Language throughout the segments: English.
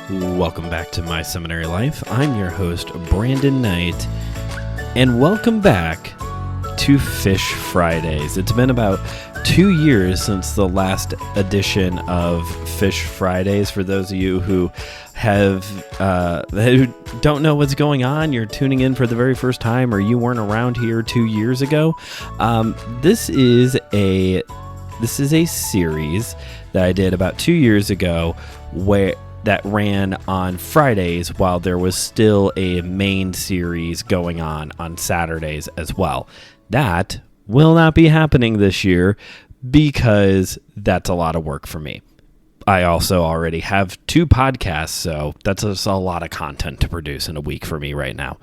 Welcome back to My Seminary Life. I'm your host, Brandon Knight, and welcome back to Fish FryDays. It's been about 2 years since the last edition of Fish FryDays. For those of you who who don't know what's going on, you're tuning in for the very first time, or you weren't around here 2 years ago. This is a series that I did about 2 years ago, that ran on Fridays while there was still a main series going on Saturdays as well. That will not be happening this year because that's a lot of work for me. I also already have 2 podcasts, so that's just a lot of content to produce in a week for me right now.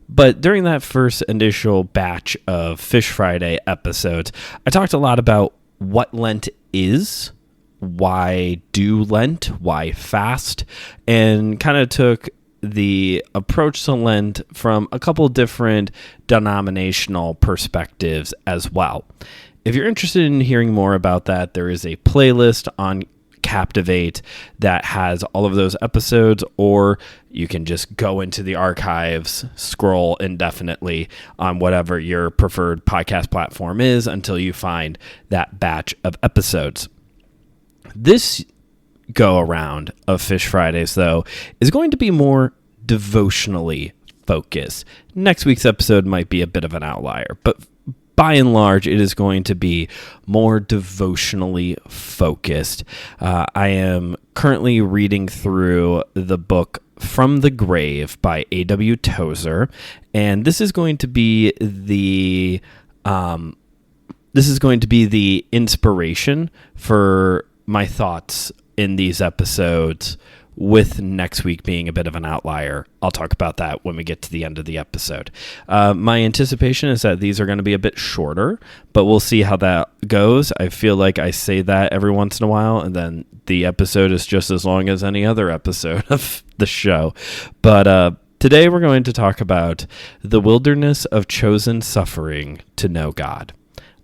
But during that first initial batch of Fish Friday episodes, I talked a lot about what Lent is, why do Lent, why fast, and kind of took the approach to Lent from a couple different denominational perspectives as well. If you're interested in hearing more about that, there is a playlist on Captivate that has all of those episodes, or you can just go into the archives, scroll indefinitely on whatever your preferred podcast platform is until you find that batch of episodes. This go around of Fish Fridays, though, is going to be more devotionally focused. Next week's episode might be a bit of an outlier, but by and large, it is going to be more devotionally focused. I am currently reading through the book From the Grave by A.W. Tozer, and this is going to be the inspiration for my thoughts in these episodes, with next week being a bit of an outlier. I'll talk about that when we get to the end of the episode. My anticipation is that these are going to be a bit shorter, but we'll see how that goes. I feel like I say that every once in a while, and then the episode is just as long as any other episode of the show. But today we're going to talk about the wilderness of chosen suffering to know God,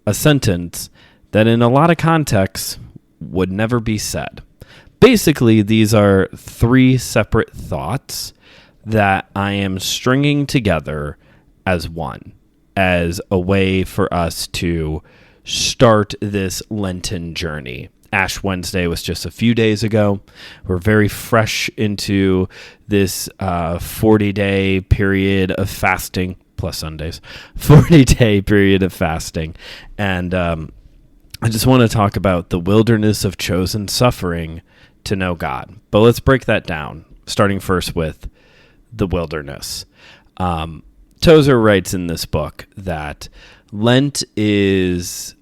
a sentence that in a lot of contexts would never be said. Basically, these are 3 separate thoughts that I am stringing together as one, as a way for us to start this Lenten journey. Ash Wednesday was just a few days ago. We're very fresh into this 40-day period of fasting, plus Sundays, 40-day period of fasting. And I just want to talk about the wilderness of chosen suffering to know God. But let's break that down, starting first with the wilderness. Tozer writes in this book that Lent is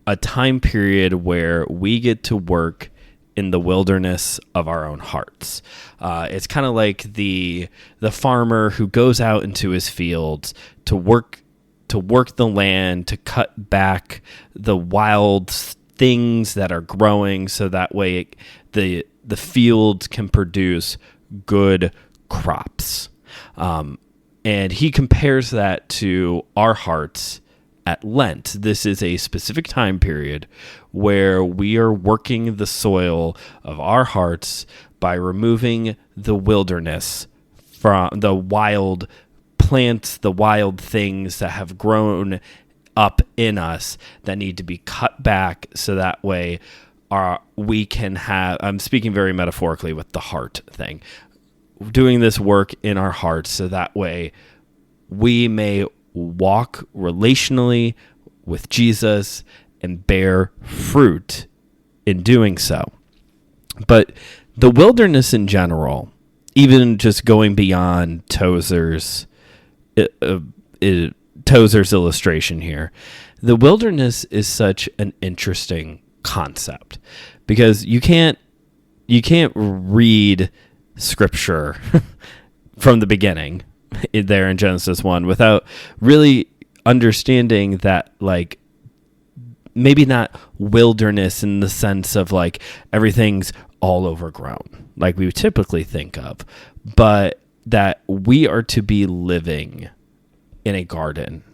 a time period where we get to work in the wilderness of our own hearts. It's kind of like the farmer who goes out into his fields to work the land, to cut back the wild things that are growing, so that way the fields can produce good crops. And he compares that to our hearts at Lent. This is a specific time period where we are working the soil of our hearts by removing the wilderness from the wild plants, the wild things that have grown up in us that need to be cut back, so that way we can have, I'm speaking very metaphorically with the heart thing, doing this work in our hearts so that way we may walk relationally with Jesus and bear fruit in doing so. But the wilderness in general, even just going beyond Tozer's illustration here, the wilderness is such an interesting concept because you can't read scripture from the beginning there in Genesis 1 without really understanding that, like, maybe not wilderness in the sense of like everything's all overgrown like we typically think of, but that we are to be living in a garden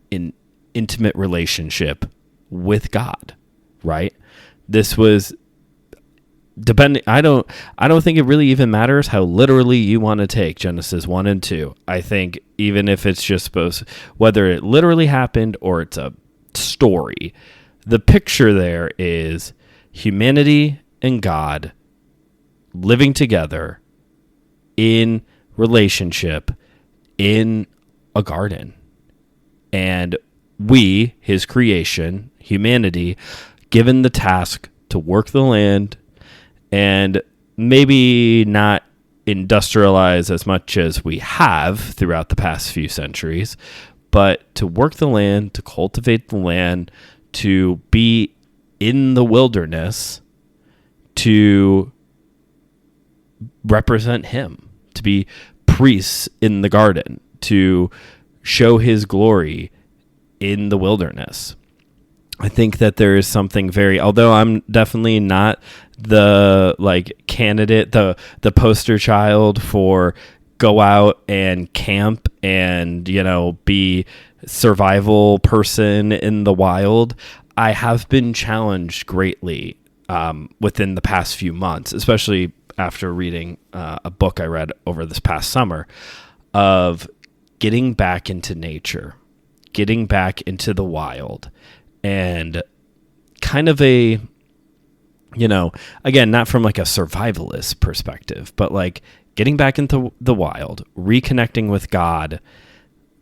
in intimate relationship with God, right? This was I don't think it really even matters how literally you want to take Genesis 1 and 2. I think even if it's just whether it literally happened or it's a story, the picture there is humanity and God living together in relationship in a garden. And we, his creation, humanity, given the task to work the land and maybe not industrialize as much as we have throughout the past few centuries, but to work the land, to cultivate the land, to be in the wilderness, to represent him, to be priests in the garden, to show his glory in the wilderness. I think that there is something although I'm definitely not the candidate, the poster child for go out and camp and, be survival person in the wild. I have been challenged greatly within the past few months, especially after reading a book I read over this past summer, of getting back into nature, getting back into the wild, and kind of a, again, not from a survivalist perspective, but getting back into the wild, reconnecting with God,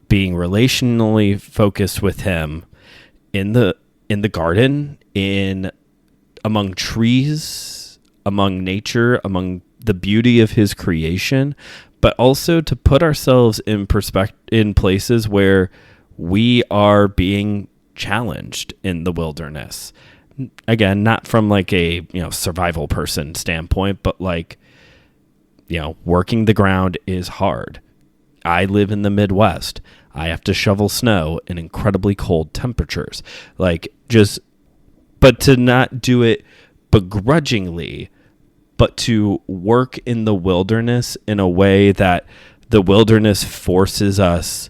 being relationally focused with him in the garden, among trees, among nature, among the beauty of his creation, but also to put ourselves in places where we are being challenged in the wilderness. Again, not from a survival person standpoint, but working the ground is hard. I live in the Midwest. I have to shovel snow in incredibly cold temperatures. But to not do it begrudgingly, but to work in the wilderness in a way that the wilderness forces us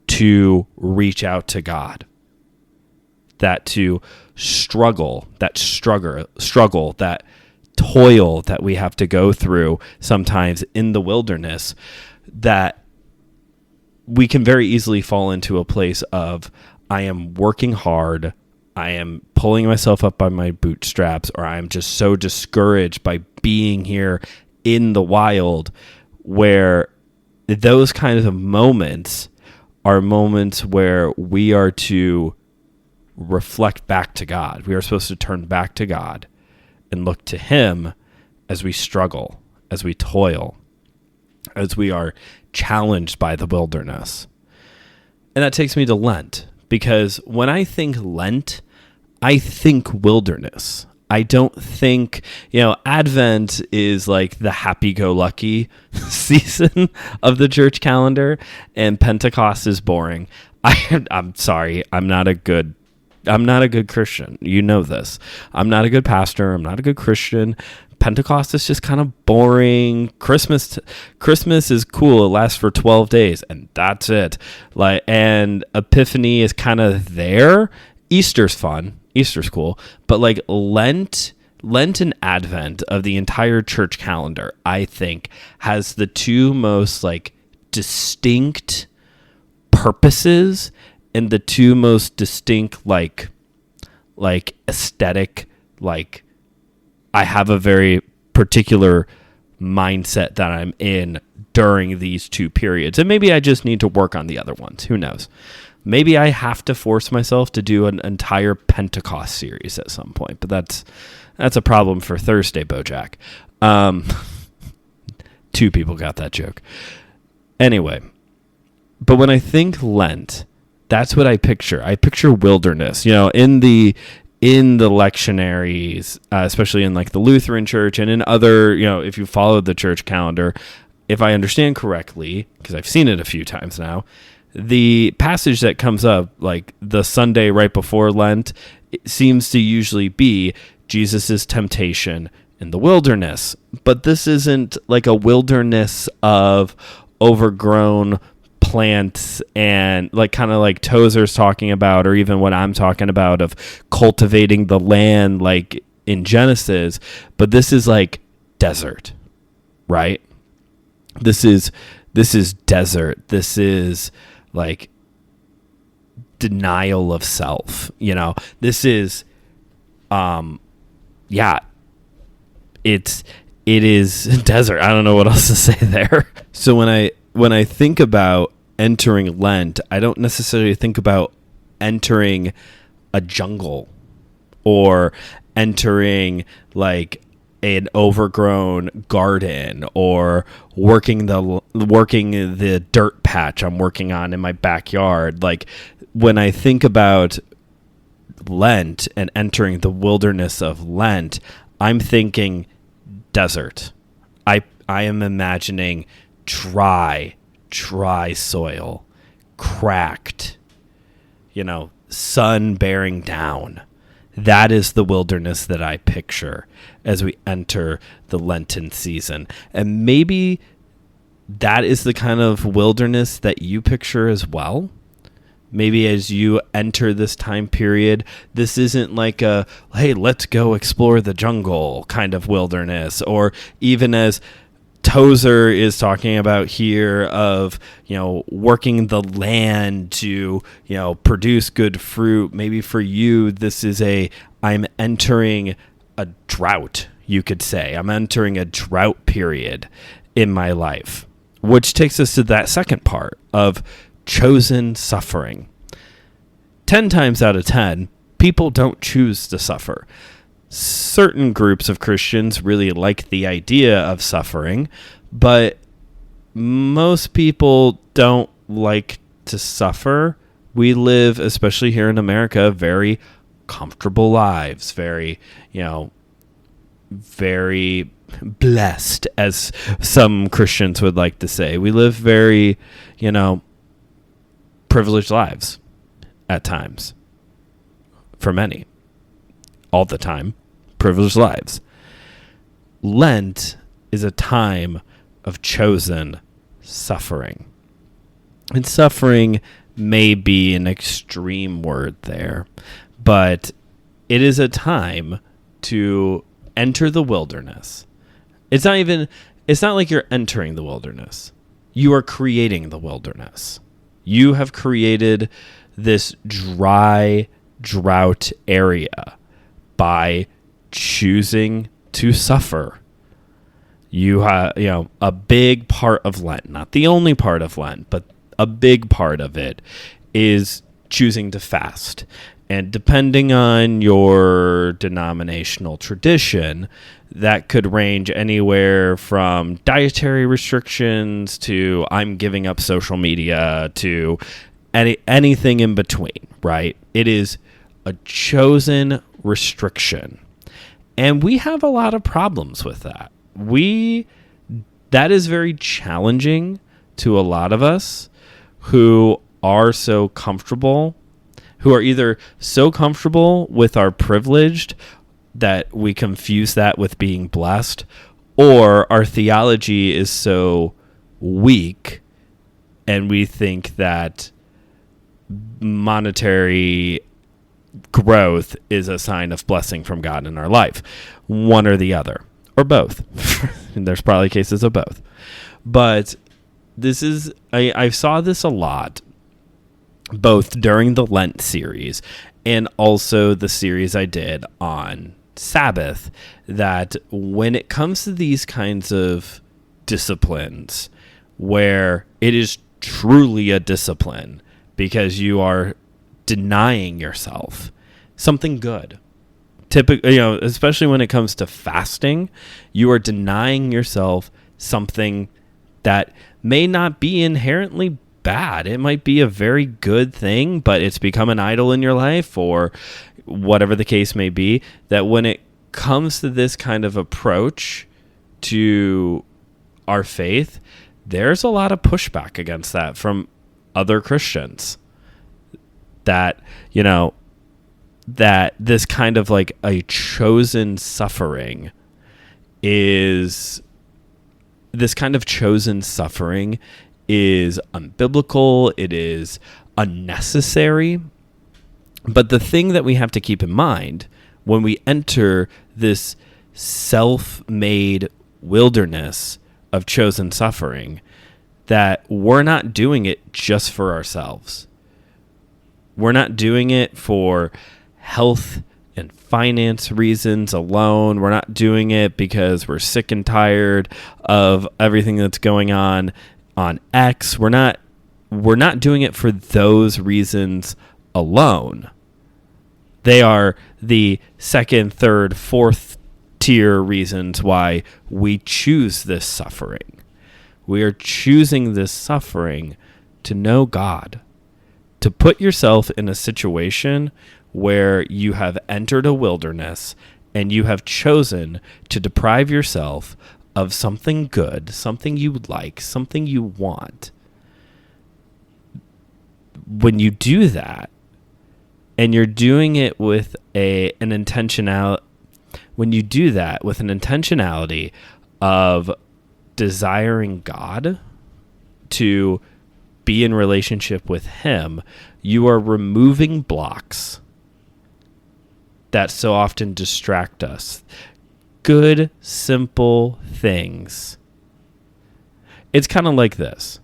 to reach out to God. That to struggle, that toil that we have to go through sometimes in the wilderness, that we can very easily fall into a place of, I am working hard, I am pulling myself up by my bootstraps, or I'm just so discouraged by being here in the wild, where those kinds of moments are moments where we are to reflect back to God. We are supposed to turn back to God and look to him as we struggle, as we toil, as we are challenged by the wilderness. And that takes me to Lent, because when I think Lent, I think wilderness. I don't think, Advent is the happy-go-lucky season of the church calendar, and Pentecost is boring. I'm sorry, I'm not a good Christian. You know this. I'm not a good pastor. I'm not a good Christian. Pentecost is just kind of boring. Christmas is cool. It lasts for 12 days, and that's it. And Epiphany is kind of there. Easter's fun. Easter's cool. But Lent and Advent of the entire church calendar, I think, has the two most distinct purposes and the two most distinct aesthetic, I have a very particular mindset that I'm in during these two periods. And maybe I just need to work on the other ones. Who knows? Maybe I have to force myself to do an entire Pentecost series at some point, but that's a problem for Thursday, Bojack. 2 people got that joke. Anyway, but when I think Lent, that's what I picture. I picture wilderness, in the lectionaries, especially in the Lutheran church and in other, if you follow the church calendar, if I understand correctly, because I've seen it a few times now, the passage that comes up the Sunday right before Lent, it seems to usually be Jesus's temptation in the wilderness. But this isn't a wilderness of overgrown plants and kind of Tozer's talking about, or even what I'm talking about, of cultivating the land in Genesis, but this is like desert, right? This is desert. This is like denial of self. This is, it is desert. I don't know what else to say there. So when I think about entering Lent, I don't necessarily think about entering a jungle or entering like an overgrown garden or working the dirt patch I'm working on in my backyard. Like when I think about Lent and entering the wilderness of Lent, I'm thinking desert. I am imagining dry soil, cracked, sun bearing down. That is the wilderness that I picture as we enter the Lenten season. And maybe that is the kind of wilderness that you picture as well. Maybe as you enter this time period, this isn't like a, hey, let's go explore the jungle kind of wilderness, or even as Tozer is talking about here of, working the land to, produce good fruit. Maybe for you, this is I'm entering a drought, you could say. I'm entering a drought period in my life, which takes us to that second part of chosen suffering. 10 times out of 10, people don't choose to suffer. Certain groups of Christians really like the idea of suffering, but most people don't like to suffer. We live, especially here in America, very comfortable lives, very blessed, as some Christians would like to say. We live very, privileged lives at times. For many. All the time. Privileged lives. Lent is a time of chosen suffering. And suffering may be an extreme word there, but it is a time to enter the wilderness. It's not like you're entering the wilderness. You are creating the wilderness. You have created this dry drought area by choosing to suffer. You have, a big part of Lent, not the only part of Lent, but a big part of it is choosing to fast. And depending on your denominational tradition, that could range anywhere from dietary restrictions to I'm giving up social media to anything in between, right? It is a chosen restriction. And we have a lot of problems with that. That is very challenging to a lot of us who are so comfortable, who are either so comfortable with our privileged that we confuse that with being blessed, or our theology is so weak and we think that monetary growth is a sign of blessing from God in our life. One or the other, or both. And there's probably cases of both. But this is, I saw this a lot, both during the Lent series and also the series I did on Sabbath, that when it comes to these kinds of disciplines where it is truly a discipline because you are denying yourself something good, typically, especially when it comes to fasting, you are denying yourself something that may not be inherently bad. It might be a very good thing, but it's become an idol in your life, or whatever the case may be, that when it comes to this kind of approach to our faith, there's a lot of pushback against that from other Christians. That, that this kind of like a chosen suffering is unbiblical, it is unnecessary. But the thing that we have to keep in mind when we enter this self-made wilderness of chosen suffering, that we're not doing it just for ourselves. We're not doing it for health and finance reasons alone. We're not doing it because we're sick and tired of everything that's going on X. We're not doing it for those reasons alone. They are the second, third, fourth tier reasons why we choose this suffering. We are choosing this suffering to know God, to put yourself in a situation where you have entered a wilderness and you have chosen to deprive yourself of something good, something you like, something you want. When you do that, and you're doing it with an intentionality, when you do that with an intentionality of desiring God, to be in relationship with Him, you are removing blocks that so often distract us. Good, simple things. It's kind of like this.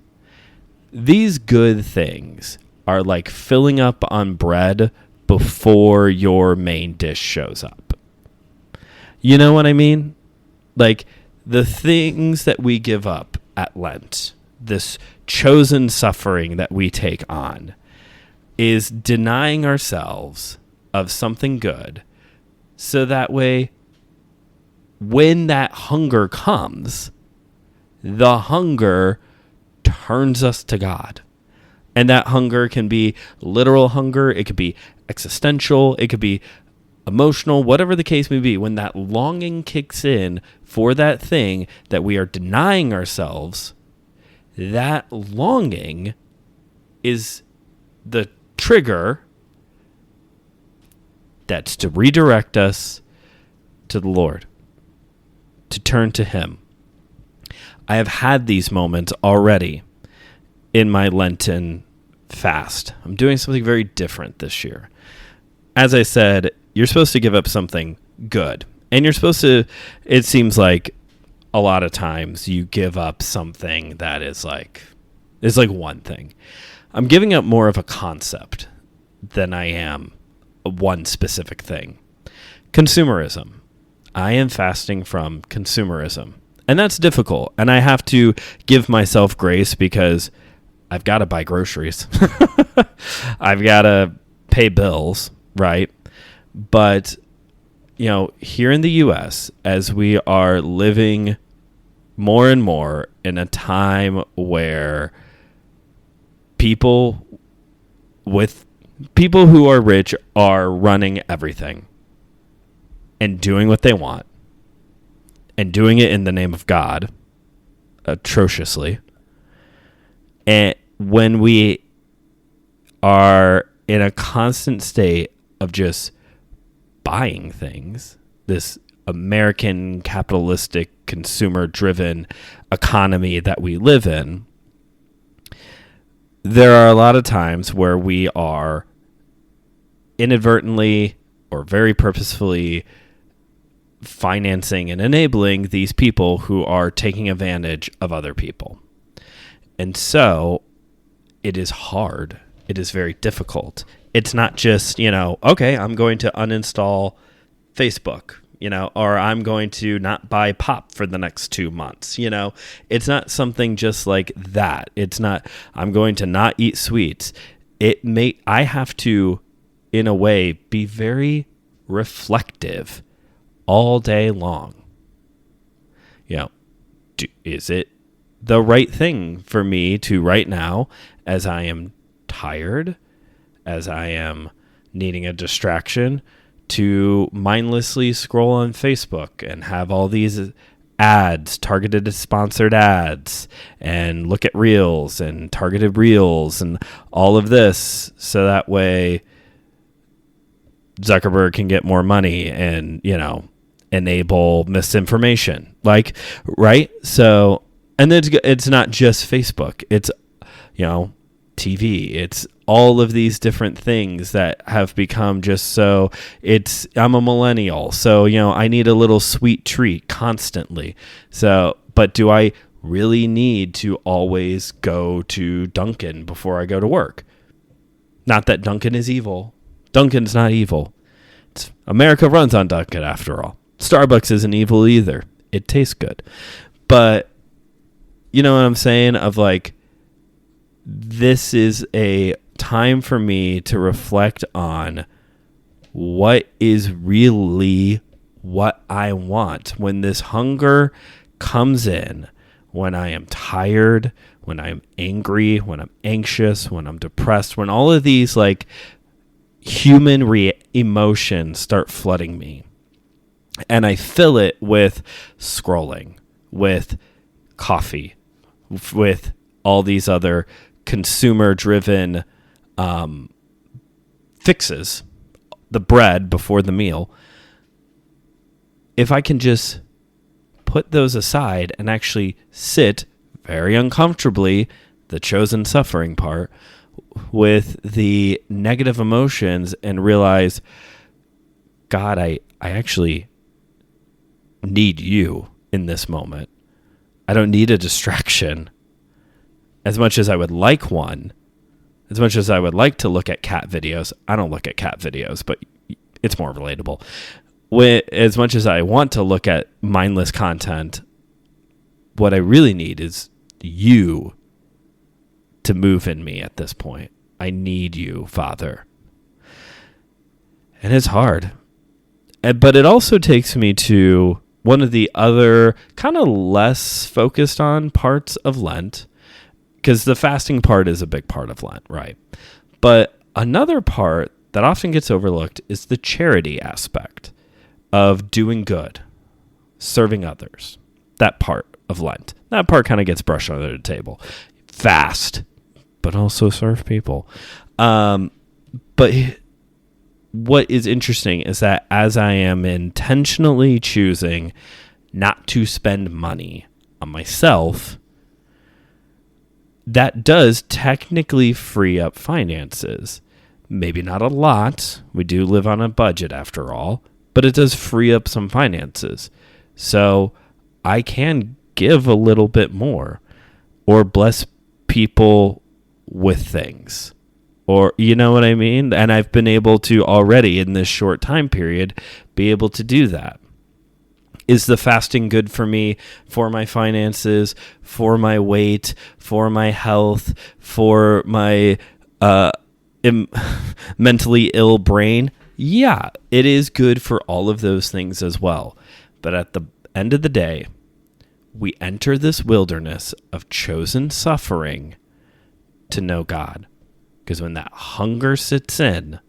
These good things are like filling up on bread before your main dish shows up. You know what I mean? Like the things that we give up at Lent, this chosen suffering that we take on, is denying ourselves of something good, so that way when that hunger comes, the hunger turns us to God. And that hunger can be literal hunger, it could be existential, it could be emotional, whatever the case may be. When that longing kicks in for that thing that we are denying ourselves, that longing is the trigger that's to redirect us to the Lord, to turn to Him. I have had these moments already in my Lenten fast. I'm doing something very different this year. As I said, you're supposed to give up something good. And you're supposed to, it seems like a lot of times you give up something that is like one thing. I'm giving up more of a concept than I am one specific thing. Consumerism. I am fasting from consumerism. And that's difficult. And I have to give myself grace because I've got to buy groceries. I've got to pay bills, right? But, here in the U.S., as we are living more and more in a time where people who are rich are running everything and doing what they want and doing it in the name of God atrociously. And when we are in a constant state of just buying things, this American capitalistic consumer-driven economy that we live in, there are a lot of times where we are inadvertently or very purposefully financing and enabling these people who are taking advantage of other people. And so it is hard. It is very difficult. It's not just, okay, I'm going to uninstall Facebook, or I'm going to not buy pop for the next 2 months. It's not something just like that. It's not, I'm going to not eat sweets. I have to, in a way, be very reflective all day long. Is it the right thing for me to right now, as I am tired, as I am needing a distraction, to mindlessly scroll on Facebook and have all these ads, targeted sponsored ads, and look at reels and targeted reels and all of this, so that way Zuckerberg can get more money and, enable misinformation, right? So, and then it's not just Facebook. It's, TV. It's all of these different things that have become just so I'm a millennial. So, I need a little sweet treat constantly. So, but do I really need to always go to Dunkin' before I go to work? Not that Dunkin' is evil. Dunkin's not evil. America runs on Dunkin' after all. Starbucks isn't evil either. It tastes good. But you know what I'm saying? Of like, this is a time for me to reflect on what is really what I want. When this hunger comes in, when I am tired, when I'm angry, when I'm anxious, when I'm depressed, when all of these like human emotions start flooding me, and I fill it with scrolling, with coffee, with all these other consumer-driven fixes, the bread before the meal. If I can just put those aside and actually sit very uncomfortably, the chosen suffering part, with the negative emotions and realize, God, I actually need you in this moment. I don't need a distraction. As much as I would like one, as much as I would like to look at cat videos, I don't look at cat videos, but it's more relatable. As much as I want to look at mindless content, what I really need is you to move in me at this point. I need you, Father. And it's hard. But it also takes me to one of the other kind of less focused on parts of Lent, because the fasting part is a big part of Lent, right? But another part that often gets overlooked is the charity aspect of doing good, serving others. That part of Lent. That part kind of gets brushed under the table. Fast, but also serve people. But what is interesting is that as I am intentionally choosing not to spend money on myself, that does technically free up finances. Maybe not a lot. We do live on a budget after all, but it does free up some finances. So I can give a little bit more or bless people with things. Or, you know what I mean? And I've been able to already in this short time period be able to do that. Is the fasting good for me, for my finances, for my weight, for my health, for my mentally ill brain? Yeah, it is good for all of those things as well. But at the end of the day, we enter this wilderness of chosen suffering to know God. Because when that hunger sits in,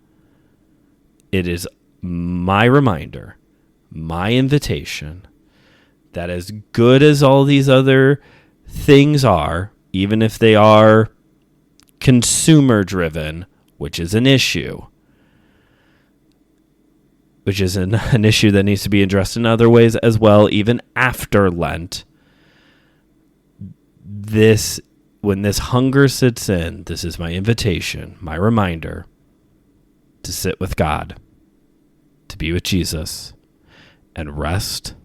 it is my reminder, my invitation, that as good as all these other things are, even if they are consumer driven, which is an issue, which is an issue that needs to be addressed in other ways as well, even after Lent, when this hunger sits in, this is my invitation, my reminder to sit with God, to be with Jesus, and rest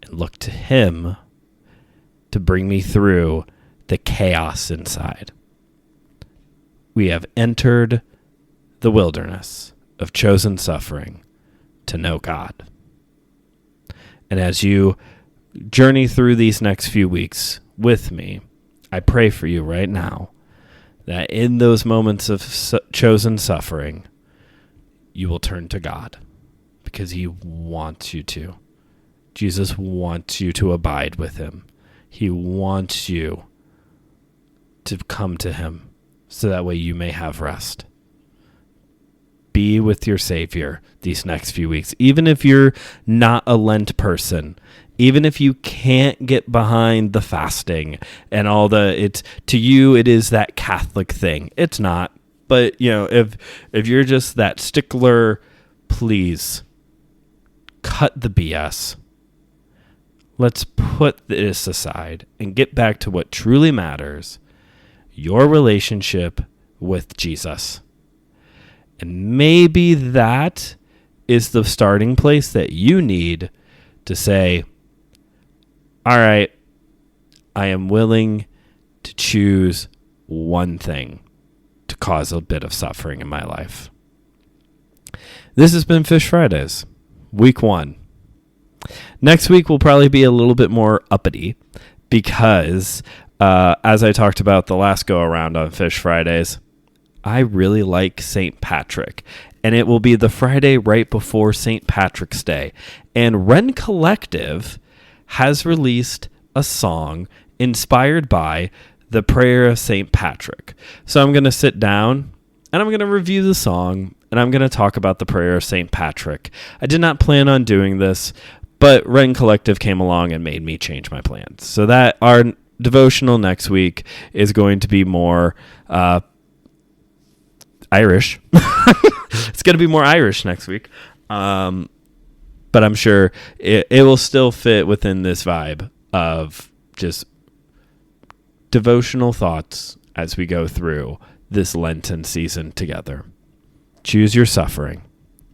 and look to Him to bring me through the chaos inside. We have entered the wilderness of chosen suffering to know God. And as you journey through these next few weeks with me, I pray for you right now that in those moments of chosen suffering, you will turn to God because He wants you to. Jesus wants you to abide with Him. He wants you to come to Him so that way you may have rest. Be with your Savior these next few weeks. Even if you're not a Lent person, even if you can't get behind the fasting and all to you, it is that Catholic thing. It's not. But, if you're just that stickler, please cut the BS. Let's put this aside and get back to what truly matters. your relationship with Jesus. And maybe that is the starting place that you need to say, all right, I am willing to choose one thing to cause a bit of suffering in my life. This has been Fish Fridays, week 1. Next week will probably be a little bit more uppity because, as I talked about the last go around on Fish Fridays, I really like St. Patrick, and it will be the Friday right before St. Patrick's Day. And Ren Collective has released a song inspired by the prayer of St. Patrick. So I'm going to sit down and I'm going to review the song and I'm going to talk about the prayer of St. Patrick. I did not plan on doing this, but Ren Collective came along and made me change my plans. So that our devotional next week is going to be more Irish. It's going to be more Irish next week. But I'm sure it will still fit within this vibe of just devotional thoughts as we go through this Lenten season together. Choose your suffering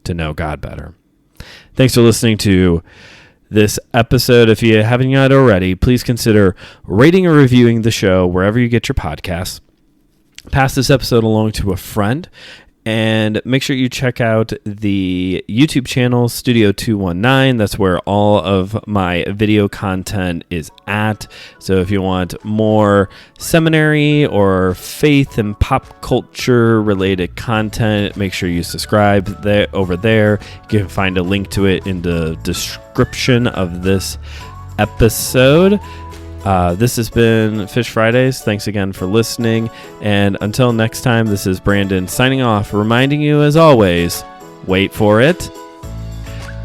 to know God better. Thanks for listening to this episode. If you haven't yet already, please consider rating or reviewing the show wherever you get your podcasts. Pass this episode along to a friend, and make sure you check out the YouTube channel, Studio 219. That's where all of my video content is at. So if you want more seminary or faith and pop culture related content, make sure you subscribe over there. You can find a link to it in the description of this episode. This has been Fish Fridays. Thanks again for listening. And until next time, this is Brandon signing off, reminding you, as always, wait for it,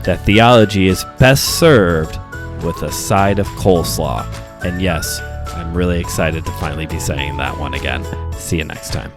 that theology is best served with a side of coleslaw. And yes, I'm really excited to finally be saying that one again. See you next time.